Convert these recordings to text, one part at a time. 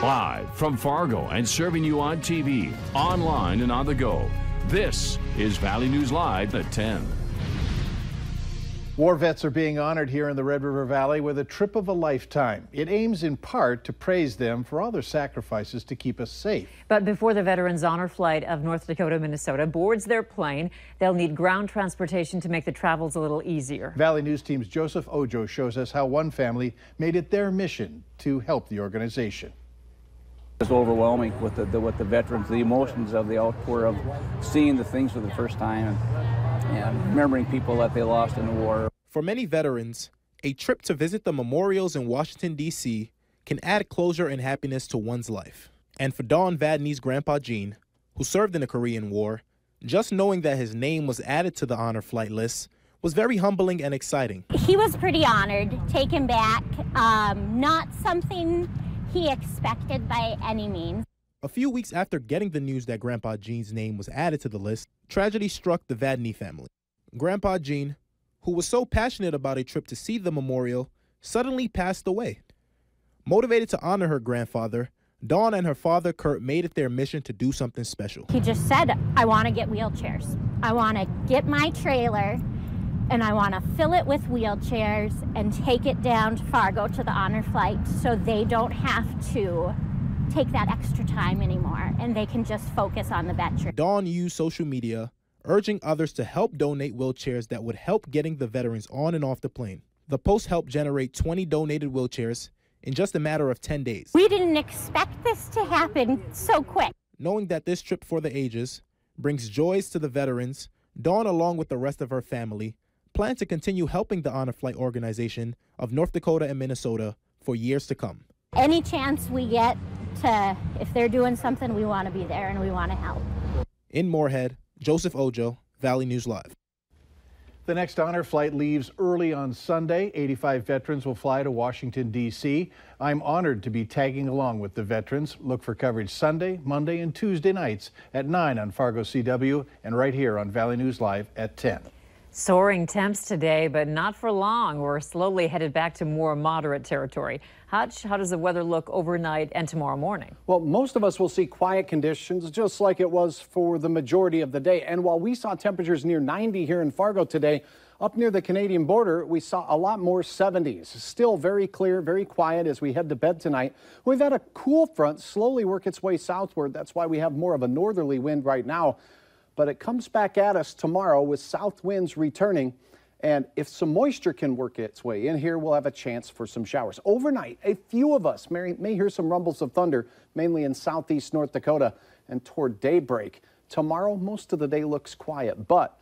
Live from Fargo and serving you on TV, online, and on the go. This is Valley News Live at 10. War vets are being honored here in the Red River Valley with a trip of a lifetime. It aims in part to praise them for all their sacrifices to keep us safe. But before the Veterans Honor Flight of North Dakota, Minnesota boards their plane, they'll need ground transportation to make the travels a little easier. Valley News Team's Joseph Ojo shows us how one family made it their mission to help the organization. It's overwhelming with the veterans, the emotions of the outpour of seeing the things for the first time and remembering people that they lost in the war. For many veterans, a trip to visit the memorials in Washington, D.C. can add closure and happiness to one's life. And for Don Vadney's grandpa Gene, who served in the Korean War, just knowing that his name was added to the honor flight list was very humbling and exciting. He was pretty honored, taken back, not something he expected by any means. A few weeks after getting the news that Grandpa Gene's name was added to the list, tragedy struck the Vadney family. Grandpa Gene, who was so passionate about a trip to see the memorial, suddenly passed away. Motivated to honor her grandfather, Dawn and her father Kurt made it their mission to do something special. He just said, I want to get wheelchairs. I want to get my trailer and I want to fill it with wheelchairs and take it down to Fargo to the honor flight so they don't have to take that extra time anymore and they can just focus on the veterans. Dawn used social media, urging others to help donate wheelchairs that would help getting the veterans on and off the plane. The post helped generate 20 donated wheelchairs in just a matter of 10 days. We didn't expect this to happen so quick. Knowing that this trip for the ages brings joys to the veterans, Dawn, along with the rest of her family, plan to continue helping the Honor Flight organization of North Dakota and Minnesota for years to come. Any chance we get to, if they're doing something, we want to be there and we want to help. In Moorhead, Joseph Ojo, Valley News Live. The next honor flight leaves early on Sunday. 85 veterans will fly to Washington, D.C. I'm honored to be tagging along with the veterans. Look for coverage Sunday, Monday, and Tuesday nights at 9 on Fargo CW and right here on Valley News Live at 10. Soaring temps today, but not for long. We're slowly headed back to more moderate territory. Hutch, how does the weather look overnight and tomorrow morning? Well, most of us will see quiet conditions, just like it was for the majority of the day. And while we saw temperatures near 90 here in Fargo today, up near the Canadian border, we saw a lot more 70s. Still very clear, very quiet as we head to bed tonight. We've had a cool front slowly work its way southward. That's why we have more of a northerly wind right now. But it comes back at us tomorrow with south winds returning. And if some moisture can work its way in here, we'll have a chance for some showers. Overnight, a few of us may hear some rumbles of thunder, mainly in southeast North Dakota and toward daybreak. Tomorrow, most of the day looks quiet, but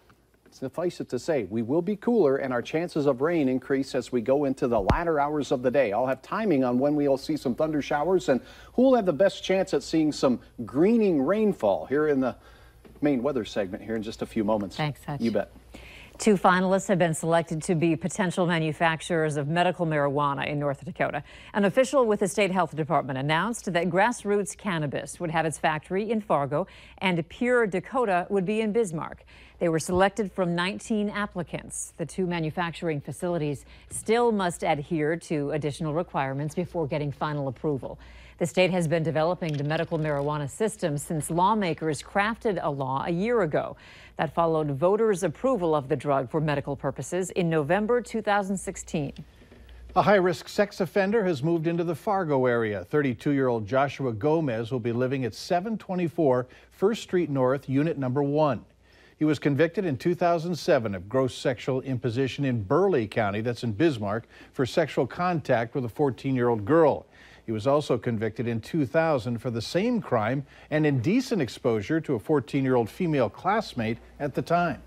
suffice it to say, we will be cooler and our chances of rain increase as we go into the latter hours of the day. I'll have timing on when we'll see some thunder showers and who will have the best chance at seeing some greening rainfall here in the main weather segment here in just a few moments. Thanks, Hutch. You bet. 2 finalists have been selected to be potential manufacturers of medical marijuana in North Dakota. An official with the state health department announced that Grassroots Cannabis would have its factory in Fargo and Pure Dakota would be in Bismarck. They were selected from 19 applicants. The 2 manufacturing facilities still must adhere to additional requirements before getting final approval. The state has been developing the medical marijuana system since lawmakers crafted a law a year ago. That followed voters' approval of the drug for medical purposes in November 2016. A high-risk sex offender has moved into the Fargo area. 32-year-old Joshua Gomez will be living at 724 First Street North, Unit Number 1. He was convicted in 2007 of gross sexual imposition in Burleigh County, that's in Bismarck, for sexual contact with a 14-year-old girl. He was also convicted in 2000 for the same crime and indecent exposure to a 14-year-old female classmate at the time.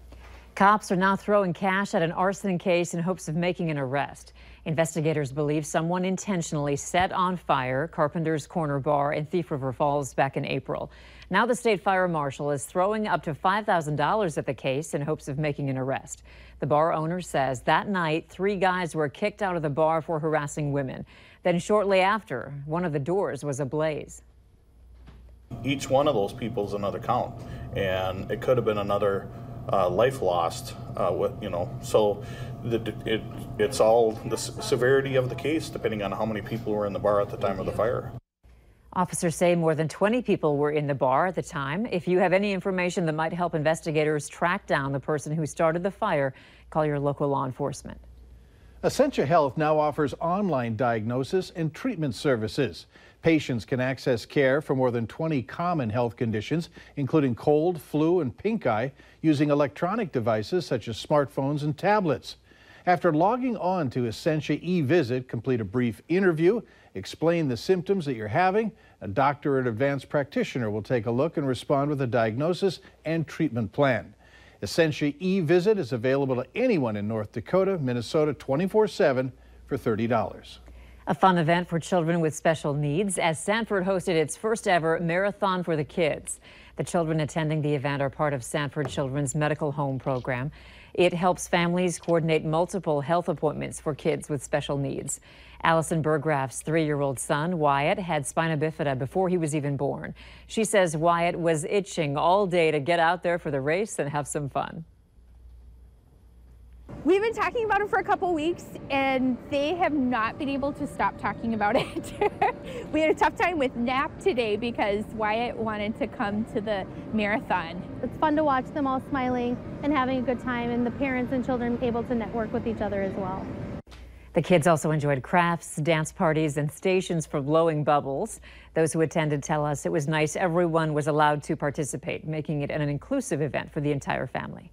Cops are now throwing cash at an arson case in hopes of making an arrest. Investigators believe someone intentionally set on fire Carpenter's Corner Bar in Thief River Falls back in April. Now the state fire marshal is throwing up to $5,000 at the case in hopes of making an arrest. The bar owner says that night 3 guys were kicked out of the bar for harassing women. Then shortly after, one of the doors was ablaze. Each one of those people is another count, and it could have been another life lost. So it's all the severity of the case, depending on how many people were in the bar at the time of the fire. Officers say more than 20 people were in the bar at the time. If you have any information that might help investigators track down the person who started the fire, call your local law enforcement. Essentia Health now offers online diagnosis and treatment services. Patients can access care for more than 20 common health conditions, including cold, flu, and pink eye, using electronic devices such as smartphones and tablets. After logging on to Essentia eVisit, complete a brief interview, explain the symptoms that you're having. A doctor or an advanced practitioner will take a look and respond with a diagnosis and treatment plan. Essentia eVisit is available to anyone in North Dakota, Minnesota 24/7 for $30. A fun event for children with special needs as Sanford hosted its first ever Marathon for the Kids. The children attending the event are part of Sanford Children's Medical Home program. It helps families coordinate multiple health appointments for kids with special needs. Allison Burgraff's 3-year-old son, Wyatt, had spina bifida before he was even born. She says Wyatt was itching all day to get out there for the race and have some fun. We've been talking about it for a couple weeks, and they have not been able to stop talking about it. We had a tough time with nap today because Wyatt wanted to come to the marathon. It's fun to watch them all smiling and having a good time, and the parents and children able to network with each other as well. The kids also enjoyed crafts, dance parties, and stations for blowing bubbles. Those who attended tell us it was nice everyone was allowed to participate, making it an inclusive event for the entire family.